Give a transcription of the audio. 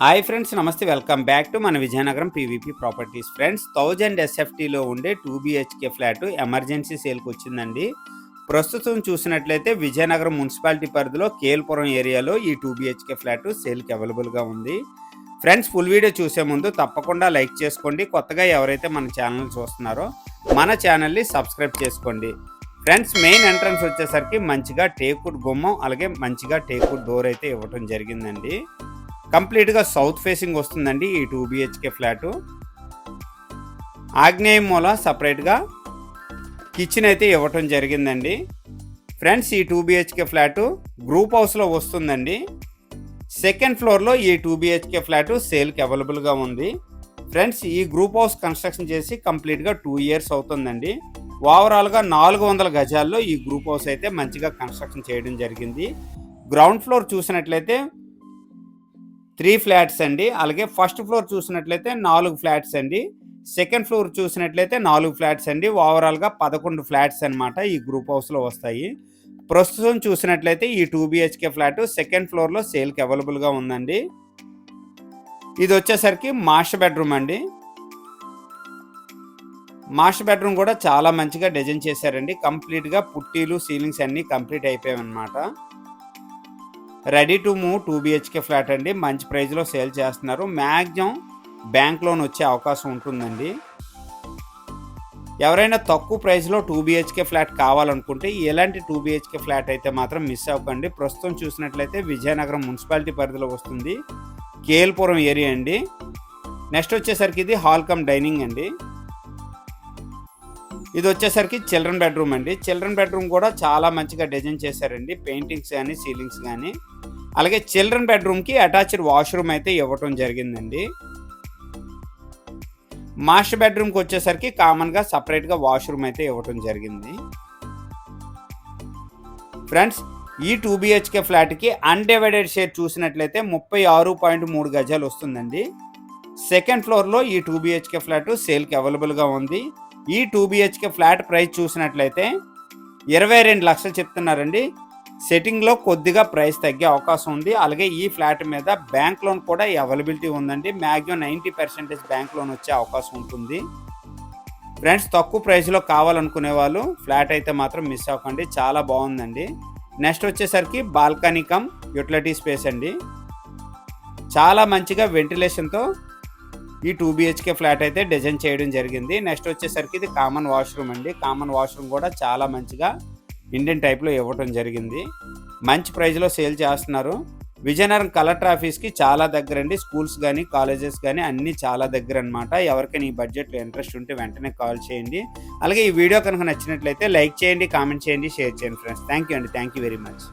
Hi friends, నమస్తే. Welcome back to మన Vizianagaram PVP properties. Friends, 1000 SFTలో ఉండే 2 BHK ఫ్లాట్ ఎమర్జెన్సీ సేల్కి వచ్చిందండి. ప్రస్తుతం చూసినట్లయితే విజయనగరం మున్సిపాలిటీ పరిధిలో కేల్పురం ఏరియాలో ఈ 2 BHK ఫ్లాట్ సేల్కి అవైలబుల్గా ఉంది. ఫ్రెండ్స్, ఫుల్ వీడియో చూసే ముందు తప్పకుండా లైక్ చేసుకోండి. కొత్తగా ఎవరైతే మన ఛానల్ చూస్తున్నారో మన ఛానల్ని సబ్స్క్రైబ్ చేసుకోండి. ఫ్రెండ్స్, మెయిన్ ఎంట్రన్స్ వచ్చేసరికి మంచిగా టేకుడ్ గుమ్మం, అలాగే మంచిగా టేకుడ్ డోర్ అయితే ఇవ్వటం జరిగిందండి. కంప్లీట్గా సౌత్ ఫేసింగ్ వస్తుందండి ఈ 2 BHK ఫ్లాటు. ఆగ్నేయ మూల సపరేట్గా కిచెన్ అయితే ఇవ్వటం జరిగిందండి. ఫ్రెండ్స్, ఈ 2 BHK ఫ్లాటు గ్రూప్ హౌస్లో వస్తుందండి. సెకండ్ ఫ్లోర్లో ఈ 2 BHK ఫ్లాటు సేల్కి అవైలబుల్గా ఉంది. ఫ్రెండ్స్, ఈ గ్రూప్ హౌస్ కన్స్ట్రక్షన్ చేసి కంప్లీట్గా 2 ఇయర్స్ అవుతుందండి. ఓవరాల్గా 400 గజాల్లో ఈ గ్రూప్ హౌస్ అయితే మంచిగా కన్స్ట్రక్షన్ చేయడం జరిగింది. గ్రౌండ్ ఫ్లోర్ చూసినట్లయితే 3 ఫ్లాట్స్ అండి. అలాగే ఫస్ట్ ఫ్లోర్ చూసినట్లయితే 4 ఫ్లాట్స్ అండి. సెకండ్ ఫ్లోర్ చూసినట్లయితే 4 ఫ్లాట్స్ అండి. ఓవరాల్గా 11 ఫ్లాట్స్ అనమాట ఈ గ్రూప్ హౌస్లో వస్తాయి. ప్రస్తుతం చూసినట్లయితే ఈ 2 BHK ఫ్లాట్ సెకండ్ ఫ్లోర్లో సేల్కి అవైలబుల్గా ఉందండి. ఇది వచ్చేసరికి మాస్టర్ బెడ్రూమ్ అండి. మాస్టర్ బెడ్రూమ్ కూడా చాలా మంచిగా డిజైన్ చేశారండి. కంప్లీట్గా పుట్టీలు, సీలింగ్స్ అన్నీ కంప్లీట్ అయిపోయాయి అన్నమాట. Ready to move 2 BHK flat అండి. మంచి ప్రైస్లో సేల్ చేస్తున్నారు. మ్యాక్సిమం బ్యాంక్ లోన్ వచ్చే అవకాశం ఉంటుందండి. ఎవరైనా తక్కువ ప్రైస్లో 2 BHK ఫ్లాట్ కావాలనుకుంటే ఎలాంటి 2 BHK ఫ్లాట్ అయితే మాత్రం మిస్ అవ్వకండి. ప్రస్తుతం చూసినట్లయితే విజయనగరం మున్సిపాలిటీ పరిధిలో వస్తుంది, కేల్పురం ఏరియా అండి. నెక్స్ట్ వచ్చేసరికి ఇది హాల్ కమ్ డైనింగ్ అండి. ఇది వచ్చేసరికి చిల్డ్రన్ బెడ్రూమ్ అండి. చిల్డ్రన్ బెడ్రూమ్ కూడా చాలా మంచిగా డిజైన్ చేశారండి. పెయింటింగ్స్ కానీ, సీలింగ్స్ కానీ. అలాగే చిల్డ్రన్ బెడ్రూమ్కి అటాచ్డ్ వాష్రూమ్ అయితే ఇవ్వటం జరిగిందండి. మాస్టర్ బెడ్రూమ్కి వచ్చేసరికి కామన్గా సపరేట్గా వాష్రూమ్ అయితే ఇవ్వటం జరిగింది. ఫ్రెండ్స్, ఈ 2 BHK ఫ్లాట్కి అన్డివైడెడ్ షేర్ చూసినట్లయితే 36.3 గజాలు వస్తుందండి. సెకండ్ ఫ్లోర్లో ఈ 2 BHK ఫ్లాట్ సేల్కి అవైలబుల్గా ఉంది. ఈ 2 BHK ఫ్లాట్ ప్రైస్ చూసినట్లయితే 22 లక్షలు చెప్తున్నారండి. సెట్టింగ్లో కొద్దిగా ప్రైస్ తగ్గే అవకాశం ఉంది. అలాగే ఈ ఫ్లాట్ మీద బ్యాంక్ లోన్ కూడా అవైలబిలిటీ ఉందండి. మ్యాక్సిమం 90% బ్యాంక్ లోన్ వచ్చే అవకాశం ఉంటుంది. ఫ్రెండ్స్, తక్కువ ప్రైస్లో కావాలనుకునే వాళ్ళు ఫ్లాట్ అయితే మాత్రం మిస్ అవ్వకండి. చాలా బాగుందండి. నెక్స్ట్ వచ్చేసరికి బాల్కనీ కమ్ యూటిలిటీ స్పేస్ అండి. చాలా మంచిగా వెంటిలేషన్తో ఈ 2 BHK ఫ్లాట్ అయితే డిజైన్ చేయడం జరిగింది. నెక్స్ట్ వచ్చేసరికి ఇది కామన్ వాష్రూమ్ అండి. కామన్ వాష్రూమ్ కూడా చాలా మంచిగా ఇండియన్ టైప్లో ఇవ్వటం జరిగింది. మంచి ప్రైస్లో సేల్ చేస్తున్నారు. విజయనగరం కలెక్టర్ ఆఫీస్కి చాలా దగ్గర అండి. స్కూల్స్ కానీ, కాలేజెస్ కానీ అన్నీ చాలా దగ్గర అనమాట. ఎవరికైనా ఈ బడ్జెట్లో ఇంట్రెస్ట్ ఉంటే వెంటనే కాల్ చేయండి. అలాగే ఈ వీడియో కనుక నచ్చినట్లయితే లైక్ చేయండి, కామెంట్ చేయండి, షేర్ చేయండి. ఫ్రెండ్స్, థ్యాంక్ యూ అండి. Thank you very much.